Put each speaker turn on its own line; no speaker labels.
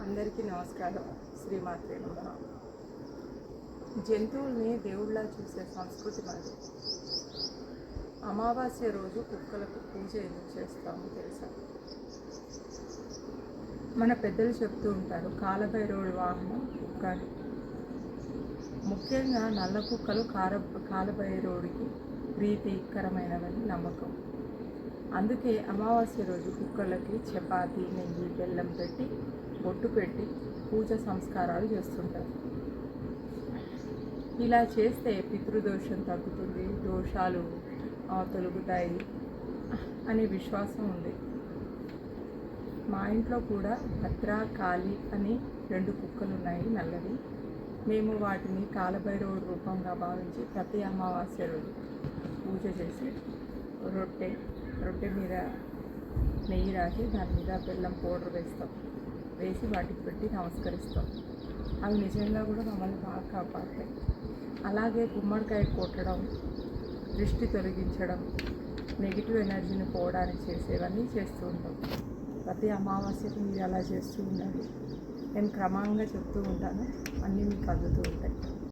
అందరికీ నమస్కారం. శ్రీమాత్రే నమః. జంతువుల్ని దేవుళ్ళ చూసే సంస్కృతి మనది. అమావాస్య రోజు కుక్కలకు పూజ ఎందుకు చేస్తామో తెలుసా? మన పెద్దలు చెప్తూ ఉంటారు, కాలభైరవుడి వాహనం కుక్క అని. ముఖ్యంగా నల్ల కుక్కలు కాలభైరవుడికి ప్రీతికరమైనవని నమ్మకం. అందుకే అమావాస్య రోజు కుక్కలకి చపాతి, నెయ్యి, బెల్లం పెట్టి బొట్టు పెట్టి పూజ సంస్కారాలు చేస్తుంటారు. ఇలా చేస్తే పితృదోషం తగ్గుతుంది, దోషాలు తొలగుతాయి అనే విశ్వాసం ఉంది. మా ఇంట్లో కూడా భద్ర, కాళి అని 2 కుక్కలు ఉన్నాయి, నల్లవి. మేము వాటిని కాలభైరవుడి రూపంగా భావించి ప్రతి అమావాస్య రోజు పూజ చేసి రొట్టె మీద నెయ్యి రాసి దాని మీద బెల్లం పౌడర్ వేసి వాటికి పెట్టి నమస్కరిస్తాం. అవి నిజంగా కూడా మమ్మల్ని బాగా కాపాడతాయి. అలాగే గుమ్మడికాయ కొట్టడం, దృష్టి తొలగించడం, నెగిటివ్ ఎనర్జీని పోవడానికి చేసేవన్నీ చేస్తూ ఉంటాం. ప్రతి అమావాస్యకి మీరు అలా చేస్తూ ఉండాలి. నేను క్రమంగా చెప్తూ ఉంటాను, అన్నీ మీకు అందుతూ ఉంటాయి.